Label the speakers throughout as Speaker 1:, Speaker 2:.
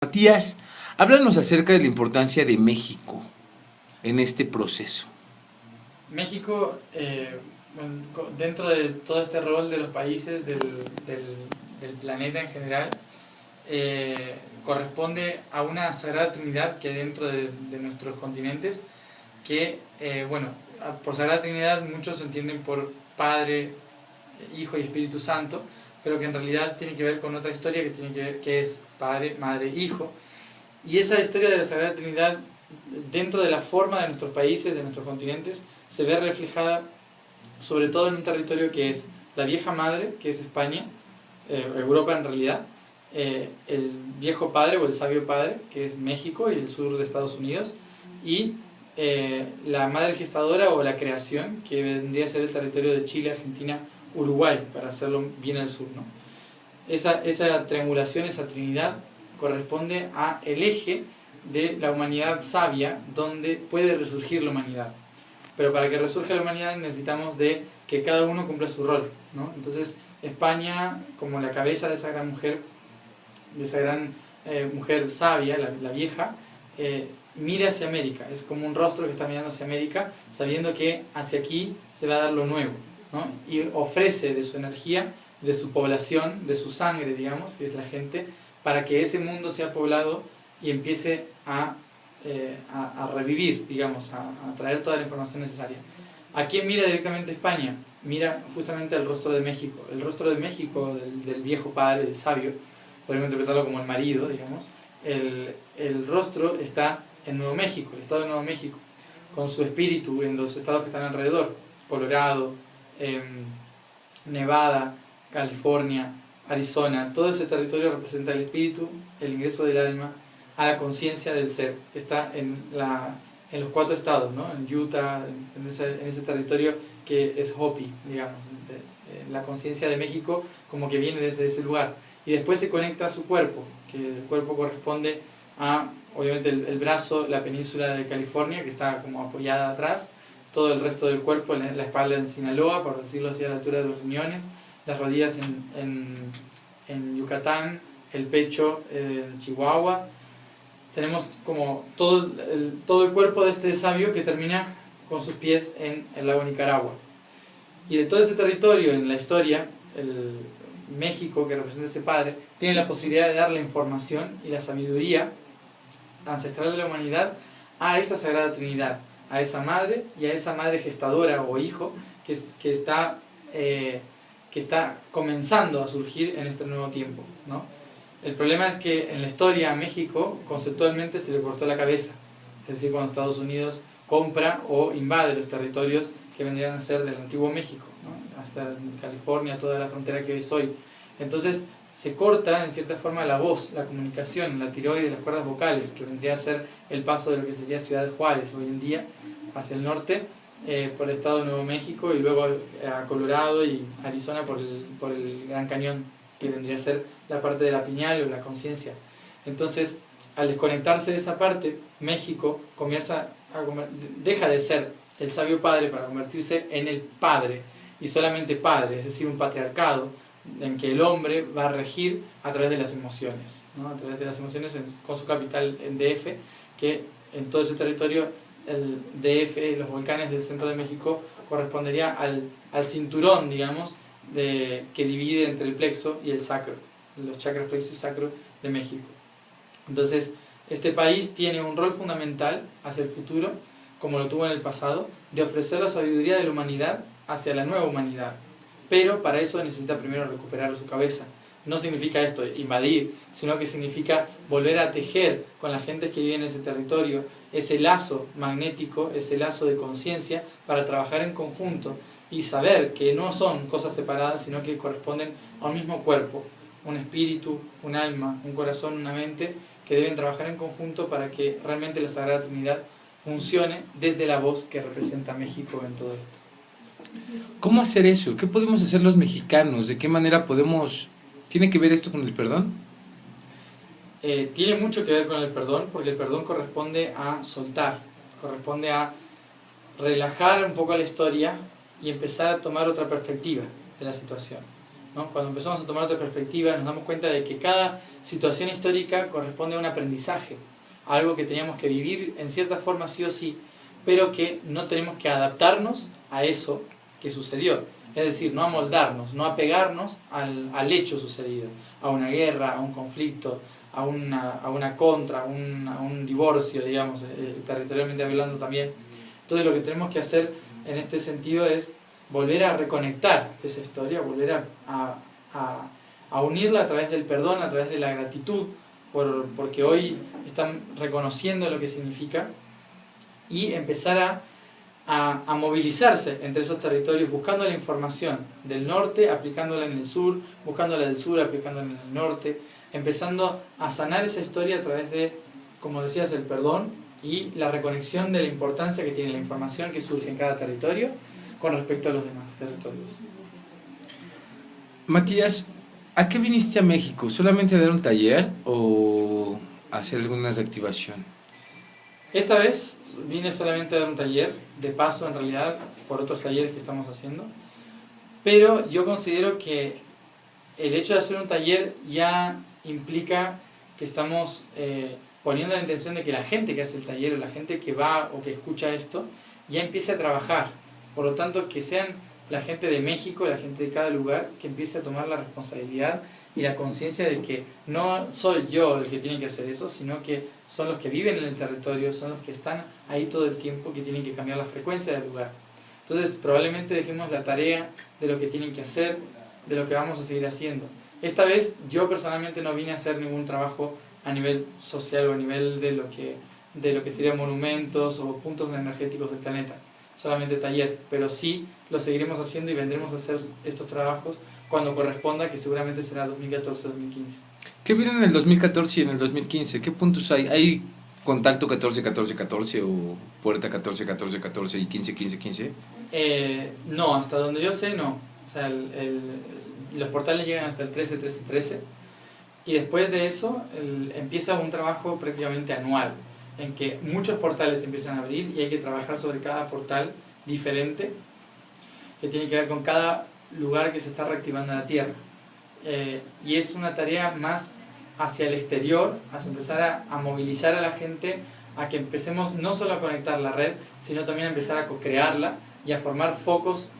Speaker 1: Matías, háblanos acerca de la importancia de México en este proceso.
Speaker 2: México, dentro de todo este rol de los países del planeta en general, corresponde a una sagrada trinidad que hay dentro de nuestros continentes, que, por sagrada trinidad muchos entienden por Padre, Hijo y Espíritu Santo, pero que en realidad tiene que ver con otra historia que es Padre, Madre, Hijo. Y esa historia de la Sagrada Trinidad, dentro de la forma de nuestros países, de nuestros continentes, se ve reflejada sobre todo en un territorio que es la vieja madre, que es España, Europa en realidad, el viejo padre o el sabio padre, que es México y el sur de Estados Unidos, y la madre gestadora o la creación, que vendría a ser el territorio de Chile, Argentina, Uruguay, para hacerlo bien al sur, ¿no? Esa triangulación, esa trinidad, corresponde a el eje de la humanidad sabia, donde puede resurgir la humanidad. Pero para que resurja la humanidad necesitamos de que cada uno cumpla su rol, ¿no? Entonces España, como la cabeza de esa gran mujer, mujer sabia, la vieja, mira hacia América. Es como un rostro que está mirando hacia América, sabiendo que hacia aquí se va a dar lo nuevo, ¿no? Y ofrece de su energía, de su población, de su sangre, digamos, que es la gente, para que ese mundo sea poblado y empiece a revivir, digamos, a traer toda la información necesaria. ¿A quién mira directamente España? Mira justamente al rostro de México. El rostro de México, del viejo padre, del sabio, podemos interpretarlo como el marido, digamos. El rostro está en Nuevo México, el estado de Nuevo México, con su espíritu en los estados que están alrededor: Colorado, Nevada, California, Arizona. Todo ese territorio representa el espíritu, el ingreso del alma a la conciencia del ser, que está en los 4 estados, ¿no? En Utah, en ese territorio que es Hopi, digamos, la conciencia de México como que viene desde ese lugar. Y después se conecta a su cuerpo, que el cuerpo corresponde a, obviamente, el brazo, la península de California, que está como apoyada atrás, todo el resto del cuerpo, la espalda en Sinaloa, por decirlo así, a la altura de los riñones, las rodillas en Yucatán, el pecho en Chihuahua. Tenemos como todo el cuerpo de este sabio que termina con sus pies en el lago Nicaragua. Y de todo ese territorio en la historia, el México, que representa ese padre, tiene la posibilidad de dar la información y la sabiduría ancestral de la humanidad a esa Sagrada Trinidad, a esa madre y a esa madre gestadora o hijo que está comenzando a surgir en este nuevo tiempo, ¿no? El problema es que en la historia a México conceptualmente se le cortó la cabeza, es decir, cuando Estados Unidos compra o invade los territorios que vendrían a ser del antiguo México, ¿no? Hasta California, toda la frontera que hoy es hoy. Entonces se corta en cierta forma la voz, la comunicación, la tiroides, las cuerdas vocales, que vendría a ser el paso de lo que sería Ciudad de Juárez hoy en día hacia el norte, por el estado de Nuevo México, y luego a Colorado y Arizona por el Gran Cañón, que vendría a ser la parte de la piñal o la conciencia. Entonces, al desconectarse de esa parte, México deja de ser el sabio padre para convertirse en el padre, y solamente padre, es decir, un patriarcado en que el hombre va a regir a través de las emociones, ¿no? A través de las emociones, con su capital en DF, que en todo ese territorio, el DF, los volcanes del centro de México, correspondería al cinturón, digamos, que divide entre el plexo y el sacro, los chakras plexo y sacro de México. Entonces, este país tiene un rol fundamental hacia el futuro, como lo tuvo en el pasado, de ofrecer la sabiduría de la humanidad hacia la nueva humanidad. Pero para eso necesita primero recuperar su cabeza. No significa esto invadir, sino que significa volver a tejer con la gente que vive en ese territorio ese lazo magnético, ese lazo de conciencia, para trabajar en conjunto y saber que no son cosas separadas, sino que corresponden a un mismo cuerpo, un espíritu, un alma, un corazón, una mente, que deben trabajar en conjunto para que realmente la Sagrada Trinidad funcione desde la voz que representa México en todo esto.
Speaker 1: ¿Cómo hacer eso? ¿Qué podemos hacer los mexicanos? ¿De qué manera podemos...? ¿Tiene que ver esto con el perdón?
Speaker 2: Tiene mucho que ver con el perdón, porque el perdón corresponde a soltar, corresponde a relajar un poco la historia y empezar a tomar otra perspectiva de la situación. ¿no? Cuando empezamos a tomar otra perspectiva nos damos cuenta de que cada situación histórica corresponde a un aprendizaje, a algo que teníamos que vivir en cierta forma sí o sí, pero que no tenemos que adaptarnos a eso que sucedió. Es decir, no amoldarnos, no apegarnos al hecho sucedido, a una guerra, a un conflicto, a una contra, a un divorcio, digamos, territorialmente hablando también. Entonces lo que tenemos que hacer en este sentido es volver a reconectar esa historia, volver a unirla a través del perdón, a través de la gratitud, porque hoy están reconociendo lo que significa, y empezar a movilizarse entre esos territorios, buscando la información del norte, aplicándola en el sur, buscándola del sur, aplicándola en el norte, empezando a sanar esa historia a través de, como decías, el perdón y la reconexión de la importancia que tiene la información que surge en cada territorio con respecto a los demás territorios.
Speaker 1: Matías, ¿a qué viniste a México? ¿Solamente a dar un taller o a hacer alguna reactivación?
Speaker 2: Esta vez vine solamente a dar un taller, de paso en realidad, por otros talleres que estamos haciendo, pero yo considero que el hecho de hacer un taller ya implica que estamos poniendo la intención de que la gente que hace el taller o la gente que va o que escucha esto ya empiece a trabajar. Por lo tanto, que sean la gente de México, la gente de cada lugar, que empiece a tomar la responsabilidad y la conciencia de que no soy yo el que tiene que hacer eso, sino que son los que viven en el territorio, son los que están ahí todo el tiempo, que tienen que cambiar la frecuencia del lugar. Entonces, probablemente dejemos la tarea de lo que tienen que hacer, de lo que vamos a seguir haciendo. Esta vez, yo personalmente no vine a hacer ningún trabajo a nivel social o a nivel de lo que serían monumentos o puntos energéticos del planeta, solamente taller, pero sí lo seguiremos haciendo y vendremos a hacer estos trabajos cuando corresponda, que seguramente será 2014-2015.
Speaker 1: ¿Qué vieron en el 2014 y en el 2015? ¿Qué puntos hay? ¿Hay contacto 14-14-14 o puerta 14-14-14 y 15-15-15?
Speaker 2: No, hasta donde yo sé no. O sea, los portales llegan hasta el 13-13-13 y después de eso empieza un trabajo prácticamente anual en que muchos portales empiezan a abrir y hay que trabajar sobre cada portal diferente que tiene que ver con cada lugar que se está reactivando en la Tierra. Y es una tarea más hacia el exterior, hacia empezar a movilizar a la gente, a que empecemos no solo a conectar la red, sino también a empezar a co-crearla y a formar focos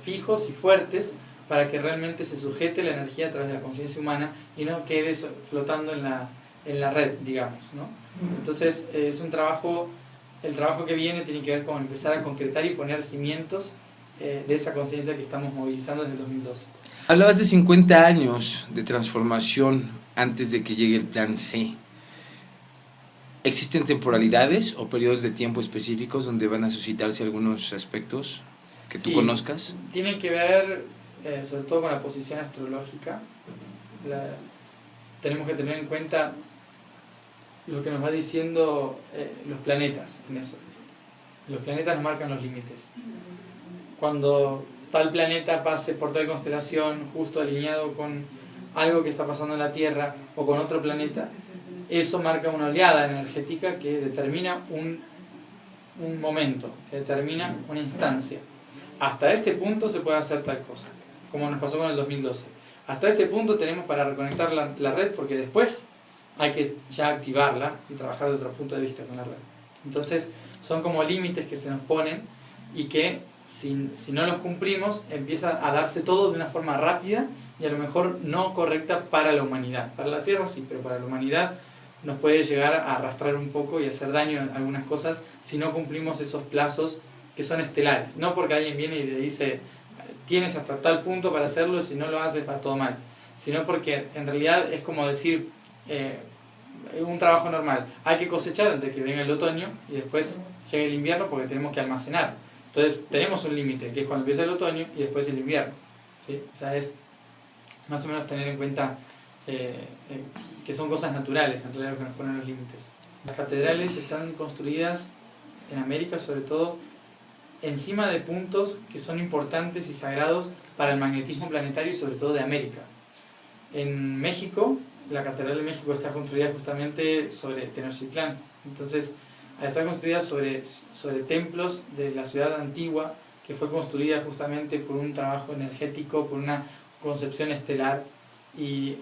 Speaker 2: fijos y fuertes para que realmente se sujete la energía a través de la conciencia humana y no quede flotando en la red, digamos, ¿no? Entonces es un trabajo, el trabajo que viene tiene que ver con empezar a concretar y poner cimientos de esa conciencia que estamos movilizando desde el 2012.
Speaker 1: Hablabas de 50 años de transformación antes de que llegue el plan C. ¿Existen temporalidades o periodos de tiempo específicos donde van a suscitarse algunos aspectos que tú conozcas?
Speaker 2: Tienen que ver sobre todo con la posición astrológica. Tenemos que tener en cuenta lo que nos va diciendo los planetas en eso. Los planetas nos marcan los límites. Cuando tal planeta pase por tal constelación justo alineado con algo que está pasando en la Tierra o con otro planeta, eso marca una oleada energética que determina un momento, que determina una instancia. Hasta este punto se puede hacer tal cosa, como nos pasó con el 2012. Hasta este punto tenemos para reconectar la red, porque después hay que ya activarla y trabajar de otro punto de vista con la red. Entonces son como límites que se nos ponen y que si no los cumplimos empieza a darse todo de una forma rápida y a lo mejor no correcta para la humanidad. Para la Tierra sí, pero para la humanidad nos puede llegar a arrastrar un poco y hacer daño en algunas cosas si no cumplimos esos plazos que son estelares. No porque alguien viene y le dice tienes hasta tal punto para hacerlo, si no lo haces va todo mal, sino porque en realidad es como decir un trabajo normal. Hay que cosechar antes de que venga el otoño y después llegue el invierno porque tenemos que almacenar. Entonces tenemos un límite, que es cuando empieza el otoño y después el invierno, ¿sí? O sea, es más o menos tener en cuenta que son cosas naturales en realidad lo que nos ponen los límites. Las catedrales están construidas en América sobre todo encima de puntos que son importantes y sagrados para el magnetismo planetario y sobre todo de América. En México, la Catedral de México está construida justamente sobre Tenochtitlán. Entonces, está construida sobre templos de la ciudad antigua, que fue construida justamente por un trabajo energético, por concepción estelar y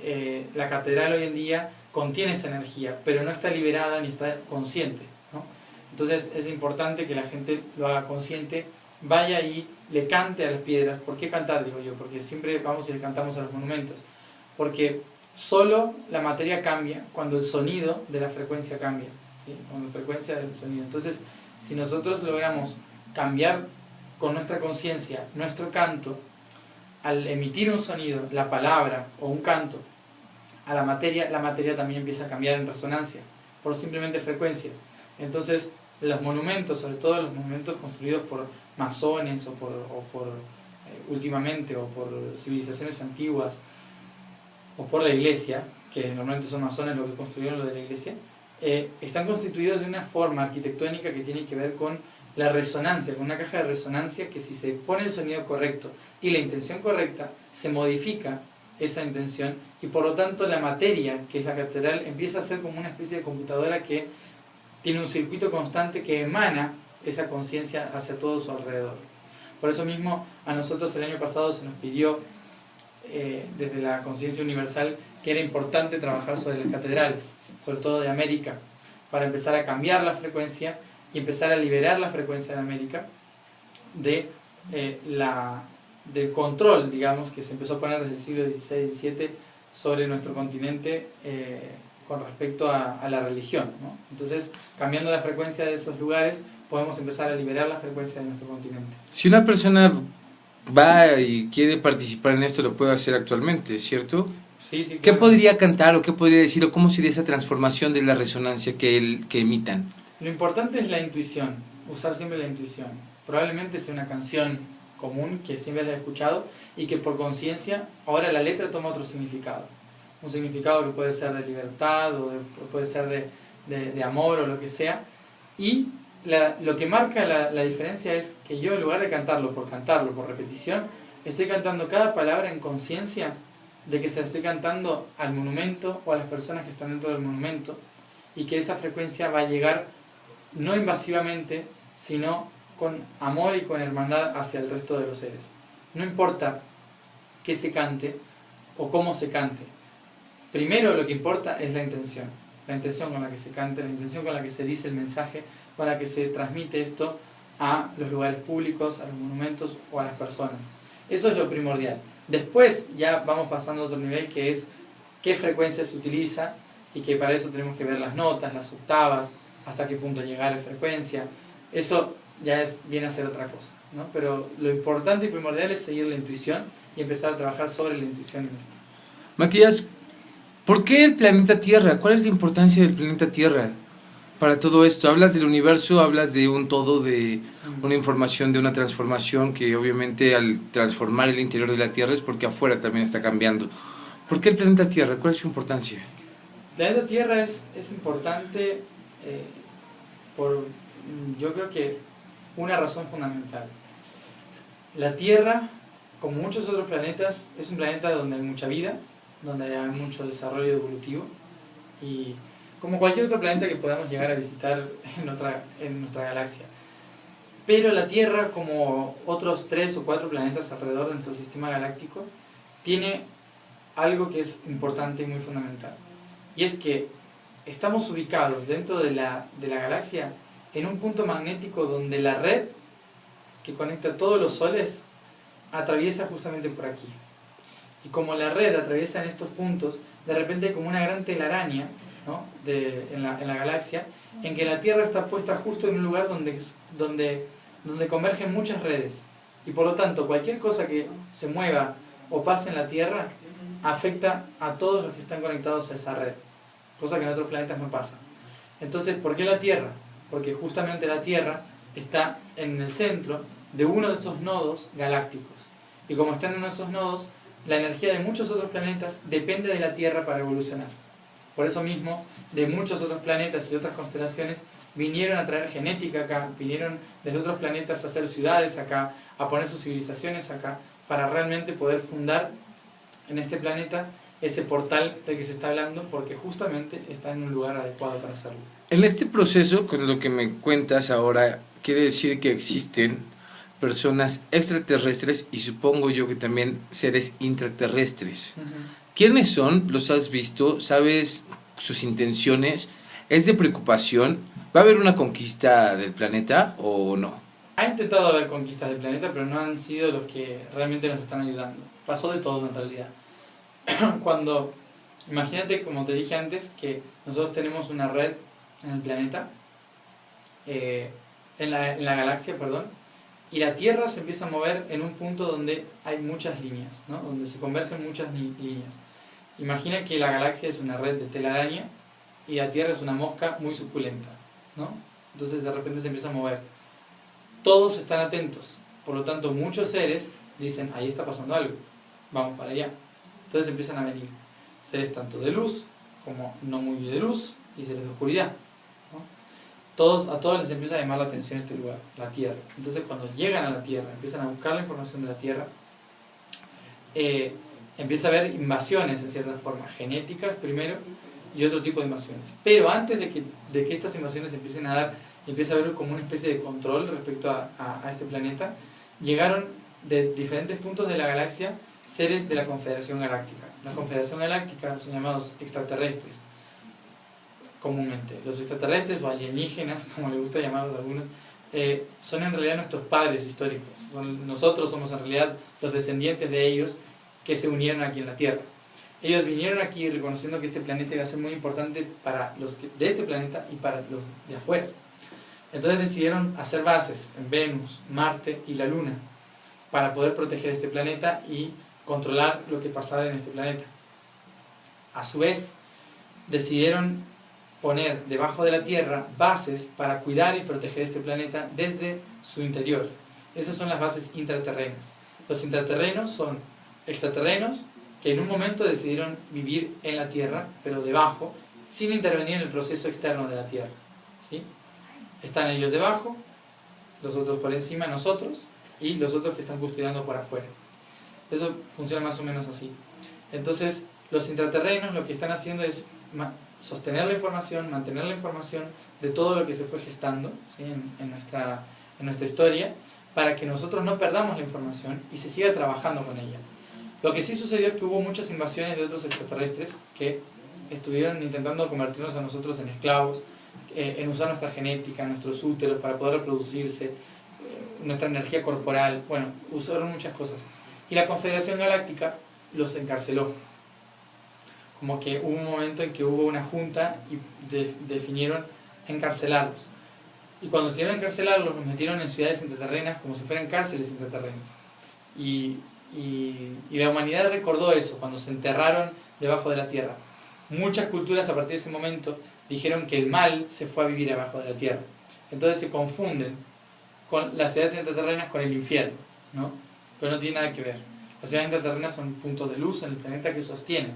Speaker 2: la catedral hoy en día contiene esa energía, pero no está liberada ni está consciente, ¿no? Entonces es importante que la gente lo haga consciente, vaya y le cante a las piedras. ¿Por qué cantar, digo yo? Porque siempre vamos y le cantamos a los monumentos. Porque solo la materia cambia cuando el sonido de la frecuencia cambia, ¿sí? Cuando la frecuencia del sonido. Entonces, si nosotros logramos cambiar con nuestra conciencia nuestro canto, al emitir un sonido, la palabra o un canto, a la materia también empieza a cambiar en resonancia, por simplemente frecuencia. Entonces, los monumentos, sobre todo los monumentos construidos por masones o por últimamente, o por civilizaciones antiguas, o por la iglesia, que normalmente son masones los que construyeron lo de la iglesia, están constituidos de una forma arquitectónica que tiene que ver con la resonancia, con una caja de resonancia que si se pone el sonido correcto y la intención correcta, se modifica esa intención y por lo tanto la materia, que es la catedral, empieza a ser como una especie de computadora que tiene un circuito constante que emana esa conciencia hacia todo su alrededor. Por eso mismo a nosotros el año pasado se nos pidió desde la conciencia universal que era importante trabajar sobre las catedrales, sobre todo de América, para empezar a cambiar la frecuencia y empezar a liberar la frecuencia de América del control, digamos, que se empezó a poner desde el siglo XVI y XVII sobre nuestro continente con respecto a la religión, ¿no? Entonces, cambiando la frecuencia de esos lugares, podemos empezar a liberar la frecuencia de nuestro continente.
Speaker 1: Si una persona va y quiere participar en esto, lo puede hacer actualmente, ¿cierto?
Speaker 2: Sí, sí,
Speaker 1: ¿Qué
Speaker 2: claro.
Speaker 1: podría cantar o qué podría decir o cómo sería esa transformación de la resonancia que emitan?
Speaker 2: Lo importante es la intuición, usar siempre la intuición. Probablemente sea una canción común que siempre hayas escuchado y que por conciencia ahora la letra toma otro significado. Un significado que puede ser de libertad o puede ser de amor o lo que sea. Y lo que marca la diferencia es que yo, en lugar de cantarlo, por repetición, estoy cantando cada palabra en conciencia de que se la estoy cantando al monumento o a las personas que están dentro del monumento y que esa frecuencia va a llegar no invasivamente, sino con amor y con hermandad hacia el resto de los seres. No importa qué se cante o cómo se cante. Primero lo que importa es la intención con la que se cante, la intención con la que se dice el mensaje, con la que se transmite esto a los lugares públicos, a los monumentos o a las personas. Eso es lo primordial. Después ya vamos pasando a otro nivel, que es qué frecuencia se utiliza, y que para eso tenemos que ver las notas, las octavas, hasta qué punto llegar a frecuencia. Eso ya viene a ser otra cosa, ¿no? Pero lo importante y primordial es seguir la intuición y empezar a trabajar sobre la intuición en esto.
Speaker 1: Matías, ¿por qué el planeta Tierra? ¿Cuál es la importancia del planeta Tierra para todo esto? Hablas del universo, hablas de un todo, de una información, de una transformación que obviamente al transformar el interior de la Tierra es porque afuera también está cambiando. ¿Por qué el planeta Tierra? ¿Cuál es su importancia?
Speaker 2: El planeta Tierra es importante yo creo que una razón fundamental. La Tierra, como muchos otros planetas, es un planeta donde hay mucha vida, donde hay mucho desarrollo evolutivo, y como cualquier otro planeta que podamos llegar a visitar en nuestra galaxia. Pero la Tierra, como otros 3 o 4 planetas alrededor de nuestro sistema galáctico, tiene algo que es importante y muy fundamental. Y es que estamos ubicados dentro de la galaxia en un punto magnético donde la red que conecta todos los soles atraviesa justamente por aquí. Y como la red atraviesa en estos puntos, de repente hay como una gran telaraña, ¿no? en la galaxia, en que la Tierra está puesta justo en un lugar donde convergen muchas redes. Y por lo tanto, cualquier cosa que se mueva o pase en la Tierra afecta a todos los que están conectados a esa red, cosa que en otros planetas no pasa. Entonces, ¿por qué la Tierra? Porque justamente la Tierra está en el centro de uno de esos nodos galácticos. Y como está en uno de esos nodos, la energía de muchos otros planetas depende de la Tierra para evolucionar. Por eso mismo, de muchos otros planetas y otras constelaciones vinieron a traer genética acá, vinieron desde otros planetas a hacer ciudades acá, a poner sus civilizaciones acá, para realmente poder fundar en este planeta ese portal del que se está hablando, porque justamente está en un lugar adecuado para hacerlo.
Speaker 1: En este proceso, con lo que me cuentas ahora, quiere decir que existen personas extraterrestres y supongo yo que también seres intraterrestres. ¿Quiénes son? ¿Los has visto? ¿Sabes sus intenciones? ¿Es de preocupación? ¿Va a haber una conquista del planeta o no?
Speaker 2: Ha intentado haber conquistas del planeta, pero no han sido los que realmente nos están ayudando. Pasó de todo en realidad. Cuando, imagínate, como te dije antes, que nosotros tenemos una red en el planeta, en la galaxia, perdón, y la Tierra se empieza a mover en un punto donde hay muchas líneas, ¿no? Donde se convergen muchas líneas. Imagina que la galaxia es una red de telaraña y la Tierra es una mosca muy suculenta, ¿no? Entonces de repente se empieza a mover. Todos están atentos, por lo tanto muchos seres dicen, ahí está pasando algo, vamos para allá. Entonces empiezan a venir seres tanto de luz como no muy de luz y seres de oscuridad, ¿no? A todos les empieza a llamar la atención este lugar, la Tierra. Entonces cuando llegan a la Tierra, empiezan a buscar la información de la Tierra, empieza a haber invasiones en cierta forma, genéticas primero y otro tipo de invasiones. Pero antes de que estas invasiones empiecen a dar, empieza a haber como una especie de control respecto a este planeta, llegaron de diferentes puntos de la galaxia seres de la Confederación Galáctica. La Confederación Galáctica son llamados extraterrestres, comúnmente. Los extraterrestres o alienígenas, como les gusta llamarlos a algunos, son en realidad nuestros padres históricos. Nosotros somos en realidad los descendientes de ellos que se unieron aquí en la Tierra. Ellos vinieron aquí reconociendo que este planeta iba a ser muy importante para los de este planeta y para los de afuera. Entonces decidieron hacer bases en Venus, Marte y la Luna para poder proteger este planeta y controlar lo que pasara en este planeta. A su vez, decidieron poner debajo de la Tierra bases para cuidar y proteger este planeta desde su interior. Esas son las bases intraterrenas. Los intraterrenos son extraterrenos que en un momento decidieron vivir en la Tierra, pero debajo, sin intervenir en el proceso externo de la Tierra, ¿sí? Están ellos debajo, los otros por encima, nosotros, y los otros que están custodiando por afuera. Eso funciona más o menos así. Entonces, los intraterrenos lo que están haciendo es sostener la información, mantener la información de todo lo que se fue gestando, ¿sí? en nuestra historia, para que nosotros no perdamos la información y se siga trabajando con ella. Lo que sí sucedió es que hubo muchas invasiones de otros extraterrestres que estuvieron intentando convertirnos a nosotros en esclavos, en usar nuestra genética, nuestros úteros para poder reproducirse, nuestra energía corporal, bueno, usaron muchas cosas. Y la Confederación Galáctica los encarceló. Como que hubo un momento en que hubo una junta y definieron encarcelarlos. Y cuando decidieron encarcelarlos, los metieron en ciudades intraterrenas como si fueran cárceles intraterrenas. Y la humanidad recordó eso cuando se enterraron debajo de la tierra. Muchas culturas a partir de ese momento dijeron que el mal se fue a vivir abajo de la tierra. Entonces se confunden con las ciudades intraterrenas con el infierno, ¿no? Pero no tiene nada que ver. Las ciudades intraterrenas son puntos de luz en el planeta que sostienen.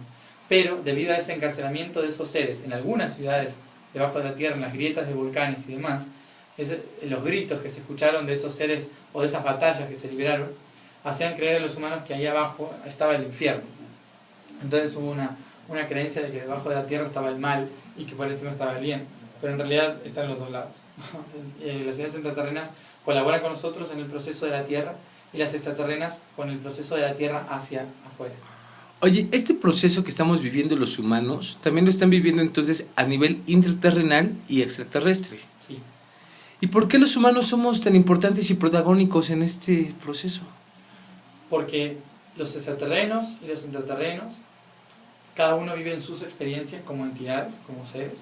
Speaker 2: Pero debido a ese encarcelamiento de esos seres en algunas ciudades debajo de la tierra, en las grietas de volcanes y demás, los gritos que se escucharon de esos seres o de esas batallas que se liberaron, hacían creer a los humanos que ahí abajo estaba el infierno. Entonces hubo una creencia de que debajo de la tierra estaba el mal y que por encima estaba el bien, pero en realidad están en los dos lados. Las ciudades intraterrenas colaboran con nosotros en el proceso de la tierra y las extraterrenas con el proceso de la tierra hacia afuera.
Speaker 1: Oye, este proceso que estamos viviendo los humanos, también lo están viviendo entonces a nivel intraterrenal y extraterrestre.
Speaker 2: Sí.
Speaker 1: ¿Y por qué los humanos somos tan importantes y protagónicos en este proceso?
Speaker 2: Porque los extraterrenos y los intraterrenos, cada uno vive en sus experiencias como entidades, como seres,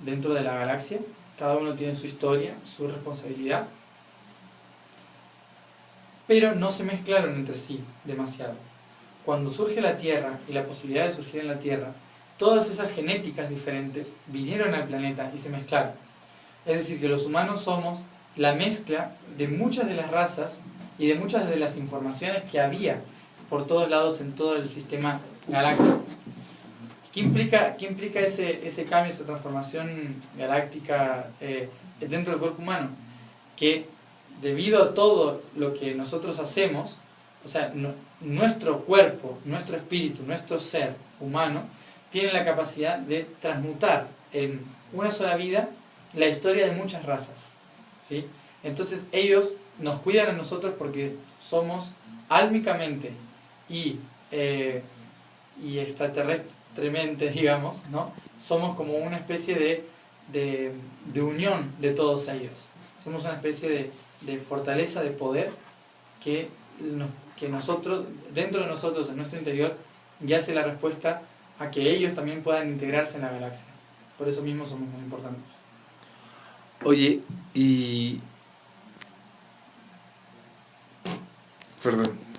Speaker 2: dentro de la galaxia. Cada uno tiene su historia, su responsabilidad, pero no se mezclaron entre sí demasiado. Cuando surge la Tierra y la posibilidad de surgir en la Tierra, todas esas genéticas diferentes vinieron al planeta y se mezclaron. Es decir, que los humanos somos la mezcla de muchas de las razas y de muchas de las informaciones que había por todos lados en todo el sistema galáctico. ¿Qué implica ese cambio, esa transformación galáctica dentro del cuerpo humano? Que debido a todo lo que nosotros hacemos, o sea, nuestro cuerpo, nuestro espíritu, nuestro ser humano, tiene la capacidad de transmutar en una sola vida la historia de muchas razas, ¿sí? Entonces ellos nos cuidan a nosotros porque somos álmicamente y extraterrestremente, digamos, ¿no? Somos como una especie de unión de todos ellos. Somos una especie de fortaleza, de poder que nosotros, dentro de nosotros, en nuestro interior, yace la respuesta a que ellos también puedan integrarse en la galaxia. Por eso mismo somos muy importantes.
Speaker 1: Oye, y... Perdón.